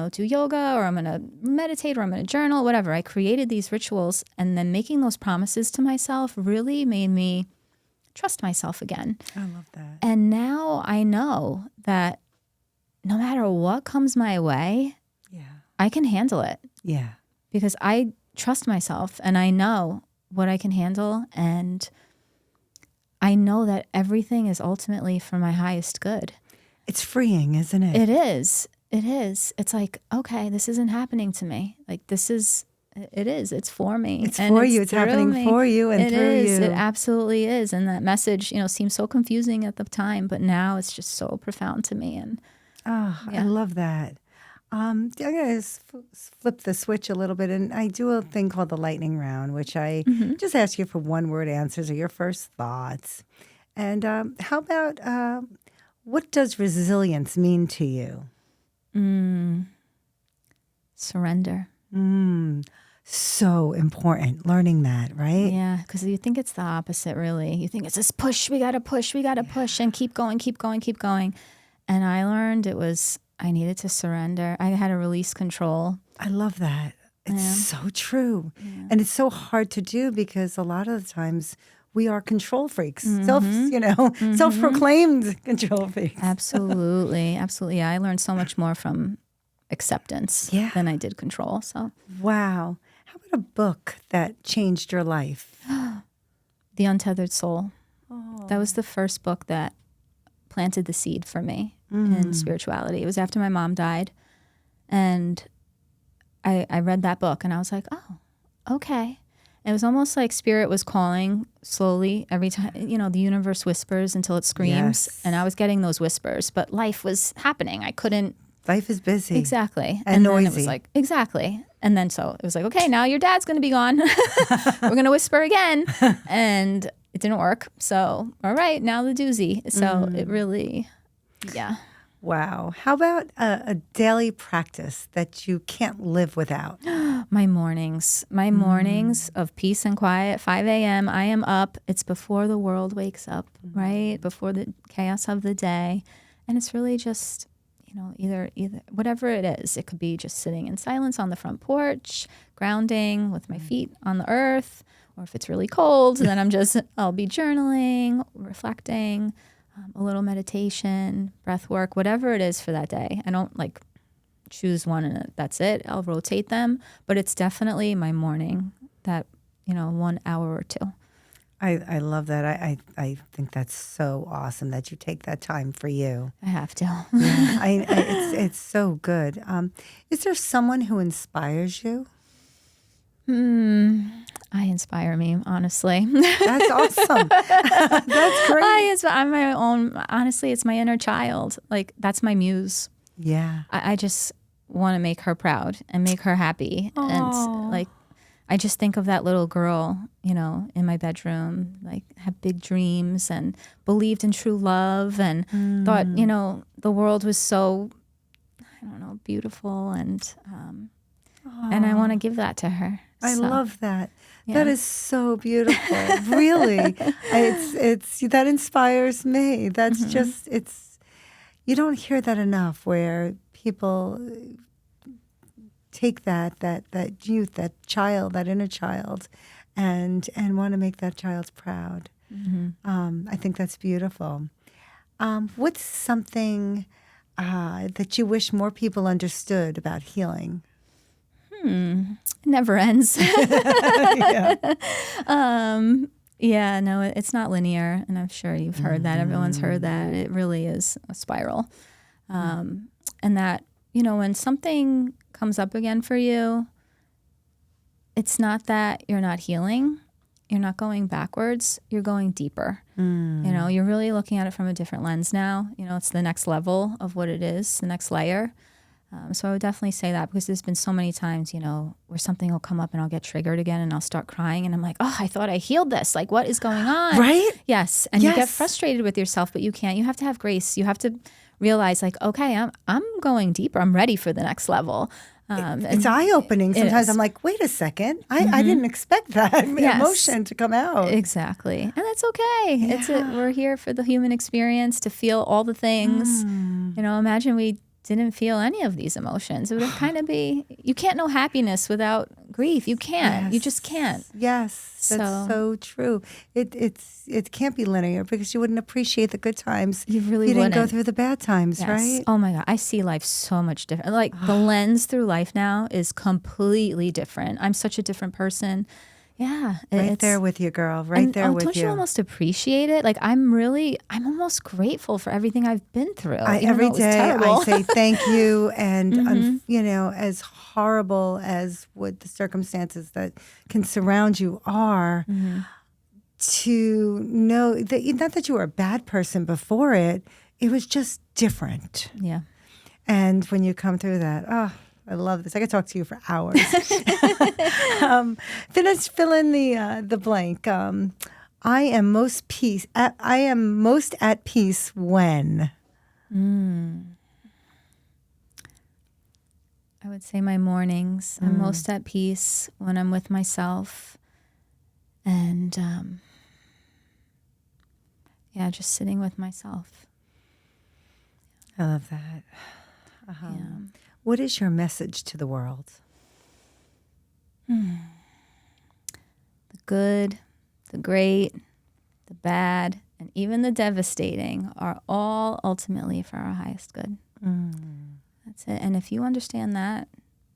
do yoga, or I'm going to meditate, or I'm going to journal, whatever. I created these rituals, and then making those promises to myself really made me trust myself again. I love that. And now I know that no matter what comes my way, I can handle it. Yeah. Because I trust myself and I know what I can handle, and I know that everything is ultimately for my highest good. It's freeing, isn't it? It is. It is. It's like, okay, this isn't happening to me. Like, it's for me. It's for you. It's happening for you and through you. It absolutely is. And that message, seemed so confusing at the time, but now it's just so profound to me. And I love that. I'm going to flip the switch a little bit, and I do a thing called the lightning round, which I just ask you for one-word answers or your first thoughts. And how about what does resilience mean to you? Surrender. So important, learning that, right? Yeah, because you think it's the opposite, really. You think it's this push, we got to push, and keep going, keep going, keep going. And I learned I needed to surrender. I had to release control. I love that. It's so true. Yeah. And it's so hard to do because a lot of the times we are control freaks, self-proclaimed control freaks. Absolutely. Absolutely. Yeah, I learned so much more from acceptance than I did control. So, wow. How about a book that changed your life? The Untethered Soul. Oh. That was the first book that planted the seed for me in spirituality. It was after my mom died, and I read that book, and I was like, oh, okay. It was almost like spirit was calling slowly every time, the universe whispers until it screams. Yes. And I was getting those whispers, but life was happening. I couldn't. Life is busy. Exactly. And noisy. Then it was like, exactly. And then so it was like, okay, now your dad's going to be gone. We're going to whisper again. And it didn't work. So, all right, now the doozy. So it really, Wow. How about a daily practice that you can't live without? My mornings of peace and quiet, 5 a.m. I am up. It's before the world wakes up, right? Before the chaos of the day. And it's really just, either whatever it is. It could be just sitting in silence on the front porch, grounding with my feet on the earth. Or if it's really cold, then I'll be journaling, reflecting, a little meditation, breath work, whatever it is for that day. I don't choose one and that's it. I'll rotate them, but it's definitely my morning, that 1 hour or two. I love that. I think that's so awesome that you take that time for you. I have to. Yeah, it's so good. Is there someone who inspires you? I inspire me, honestly. That's awesome. That's great. I'm my own. Honestly, it's my inner child. That's my muse. Yeah. I just want to make her proud and make her happy. Aww. And I just think of that little girl, in my bedroom, had big dreams and believed in true love and thought, the world was so, beautiful and I want to give that to her. I love that. Yeah. That is so beautiful. Really. It's that inspires me. That's just, you don't hear that enough, where people take that youth, that child, that inner child, and want to make that child proud. I think that's beautiful. What's something that you wish more people understood about healing? It never ends. Yeah. Yeah, no, it's not linear, and I'm sure you've heard that. Everyone's heard that. It really is a spiral. And that, when something comes up again for you, it's not that you're not healing. You're not going backwards. You're going deeper. You're really looking at it from a different lens now. It's the next level of what it is, the next layer. So I would definitely say that, because there's been so many times, where something will come up and I'll get triggered again and I'll start crying and I'm like, oh, I thought I healed this. What is going on? Right? Yes. And you get frustrated with yourself, but you can't. You have to have grace. You have to realize okay, I'm going deeper. I'm ready for the next level. It's eye-opening. Sometimes I'm like, wait a second. I didn't expect that emotion to come out. Exactly. And that's okay. Yeah. We're here for the human experience, to feel all the things. Imagine we didn't feel any of these emotions. It would kind of be, you can't know happiness without grief. You can't. Yes. You just can't. Yes, that's so true. It can't be linear, because you wouldn't appreciate the good times. You really You didn't wouldn't. go through the bad times, Yes. right? Oh my God. I see life so much different. The lens through life now is completely different. I'm such a different person. Yeah. Right there with you, girl. Right there with you. Don't you almost appreciate it? I'm almost grateful for everything I've been through. Every day I say thank you. And, Mm-hmm. as horrible as what the circumstances that can surround you are, to know that, not that you were a bad person before it was just different. Yeah. And when you come through that, I love this. I could talk to you for hours. Fill in the blank. I am most at peace when. I would say my mornings. I'm most at peace when I'm with myself, and just sitting with myself. I love that. What is your message to the world? The good, the great, the bad, and even the devastating are all ultimately for our highest good. That's it. And if you understand that,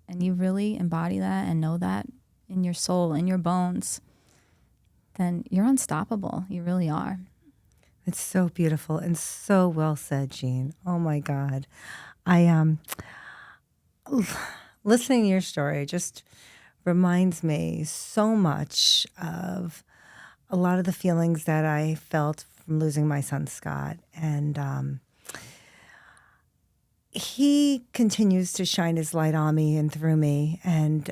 and you really embody that and know that in your soul, in your bones, then you're unstoppable. You really are. It's so beautiful and so well said, Jean. Oh my God. Listening to your story just reminds me so much of a lot of the feelings that I felt from losing my son, Scott. And he continues to shine his light on me and through me. And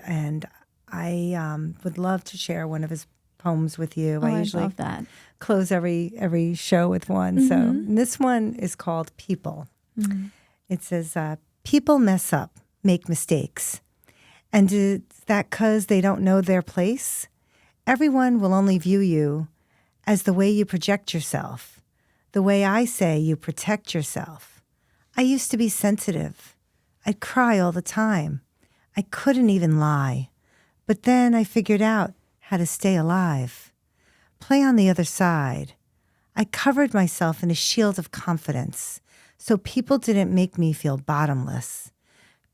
I would love to share one of his poems with you. Oh, I usually love that. close every show with one. So this one is called People. It says, people mess up, make mistakes. And is that because they don't know their place? Everyone will only view you as the way you project yourself, the way I say you protect yourself. I used to be sensitive. I'd cry all the time. I couldn't even lie. But then I figured out how to stay alive. Play on the other side. I covered myself in a shield of confidence so people didn't make me feel bottomless.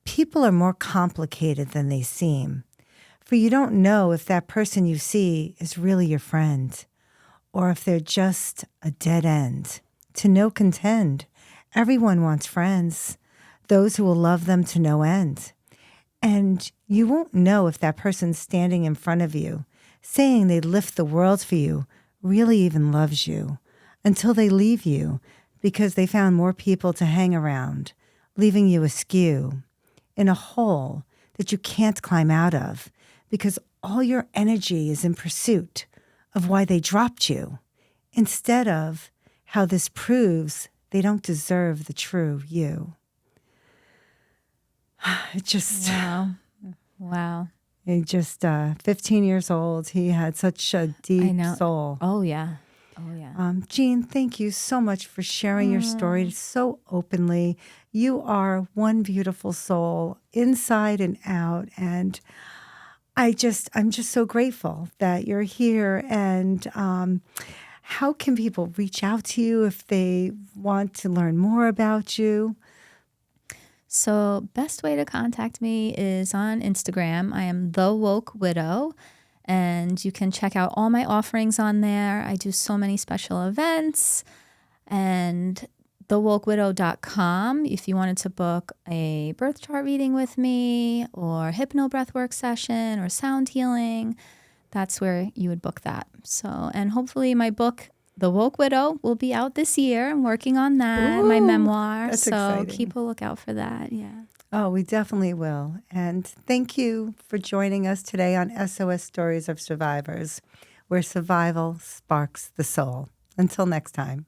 People are more complicated than they seem, for you don't know if that person you see is really your friend or if they're just a dead end. To no contend, everyone wants friends, those who will love them to no end. And you won't know if that person standing in front of you, saying they'd lift the world for you, really even loves you until they leave you because they found more people to hang around, leaving you askew in a hole that you can't climb out of because all your energy is in pursuit of why they dropped you instead of how this proves they don't deserve the true you. It just... Wow. He just 15 years old. He had such a deep soul. Oh, yeah. Jean, thank you so much for sharing your story so openly. You are one beautiful soul inside and out. And I'm just so grateful that you're here. And how can people reach out to you if they want to learn more about you? So best way to contact me is on Instagram. I am The Woke Widow, and you can check out all my offerings on there. I do so many special events, and thewokewidow.com if you wanted to book a birth chart reading with me or hypno breathwork session or sound healing. That's where you would book that. So, and hopefully my book, The Woke Widow, will be out this year. I'm working on that, my memoir. That's so exciting. Keep a lookout for that. Yeah. Oh, we definitely will. And thank you for joining us today on SOS Stories of Survivors, where survival sparks the soul. Until next time.